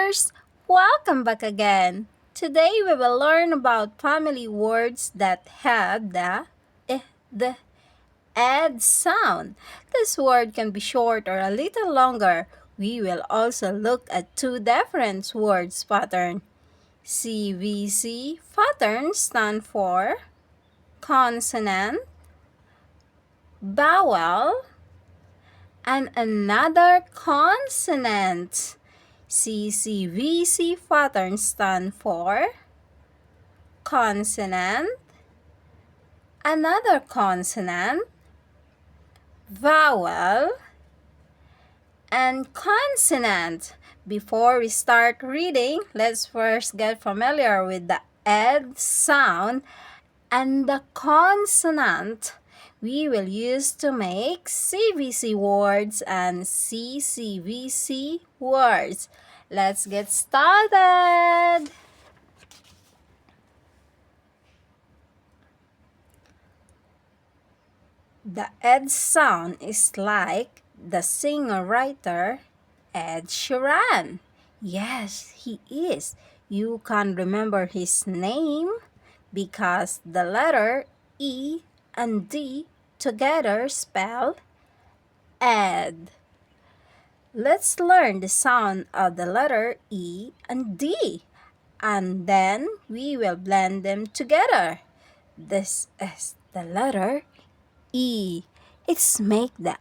learners! Welcome back again. Today we will learn about family words that have the ed sound. This word can be short or a little longer. We will also look at two different words pattern. CVC pattern stand for consonant, vowel, and another consonant. CCVC pattern stand for consonant, another consonant, vowel, and consonant. Before we start reading, let's first get familiar with the ed sound and the consonant we will use to make CVC words and CCVC words. Let's get started! The ed sound is like the singer-writer Ed Sheeran. Yes, he is. You can remember his name because the letter E and D together spell ed. Let's learn the sound of the letter E and D, and then we will blend them together. This is the letter E. It's make the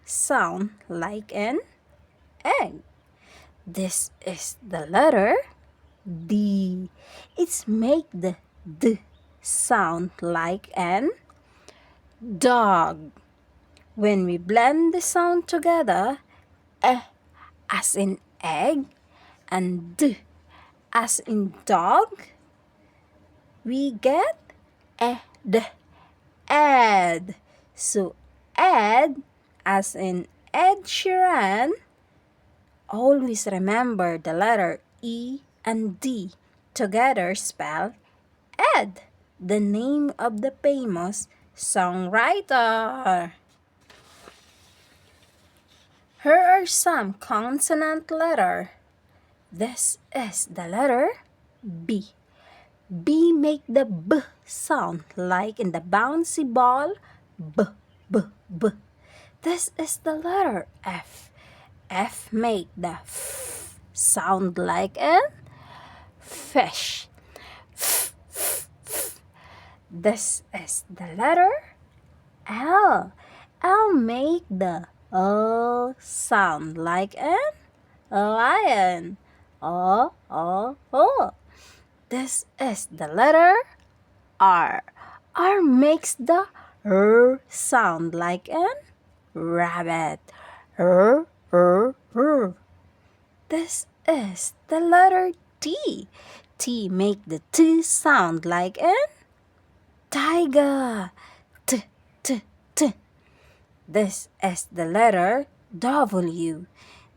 sound like an egg. This is the letter D. It's make the D sound like an dog. When we blend the sound together, as in egg and D as in dog, we get ed. So ed as in Ed Sheeran, always remember the letter E and D together spell ed, the name of the famous songwriter. Here are some consonant letter. This is the letter B. B make the B sound like in the bouncy ball. B, B, B. This is the letter F. F make the F sound like a fish. F, F, F. This is the letter L. L make the sound like a lion. O, O, O. This is the letter R. R makes the R sound like a rabbit. R, R, R. This is the letter T. T make the T sound like a tiger. T, T, T. This is the letter W.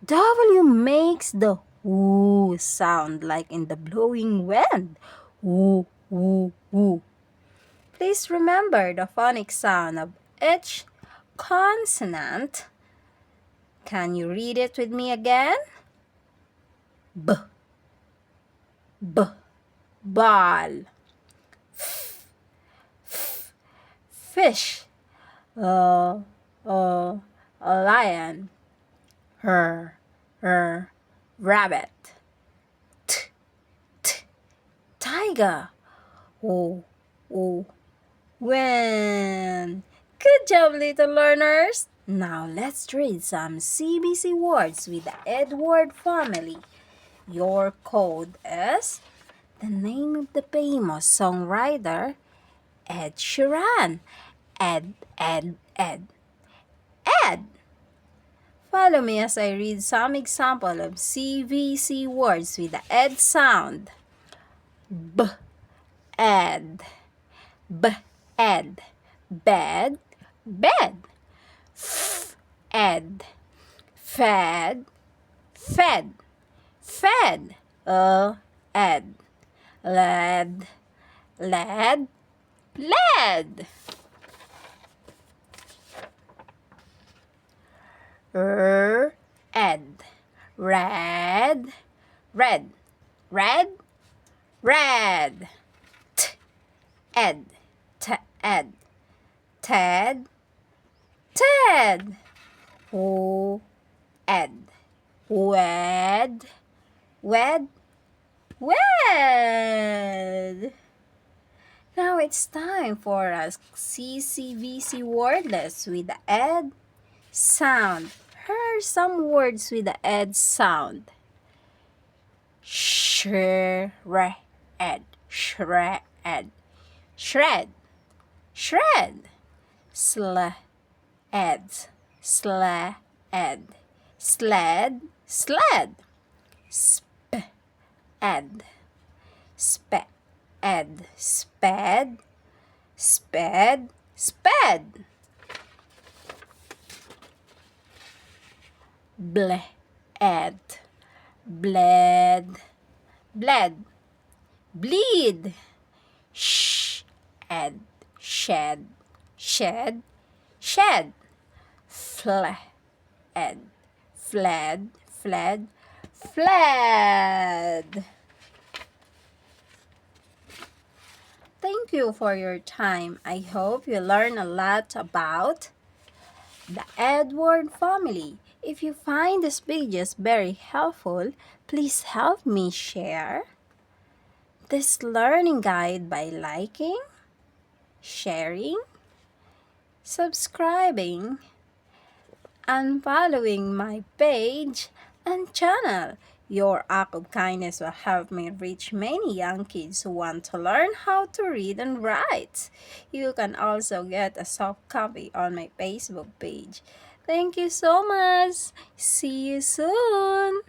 W makes the woo sound like in the blowing wind. Woo, woo, woo. Please remember the phonics sound of each consonant. Can you read it with me again? B, B, ball. F, f, fish. A lion. R, rabbit. T, t, tiger. O, wind. Good job, little learners. Now let's read some CBC words with the Edward family. Your code is the name of the famous songwriter Ed Sheeran. Ed, Ed, Ed. Ed. Follow me as I read some example of CVC words with the ed sound. B, ed. B, ed. Bed, bed. F, ed. Fed, fed. Fed, ed. Led, led, led. Ed. red, red, red, red. Ed, ed, Ted, Ted. Ed, wed, wed, wed. Now it's time for a CCVC wordlist with the ed sound. Here are some words with the ed sound. Shred, shred, shred, shred. Sled, sled, sled, sled. Sped, sped, sped, sped, sped. Bled, bled, bled, bleed. Shed, shed, shed, shed. Fled, fled, fled, fled. Thank you for your time. I hope you learn a lot about the Edward family. If you find this videos very helpful, please help me share this learning guide by liking, sharing, subscribing, and following my page and channel. Your act of kindness will help me reach many young kids who want to learn how to read and write. You can also get a soft copy on my Facebook page. Thank you so much. See you soon.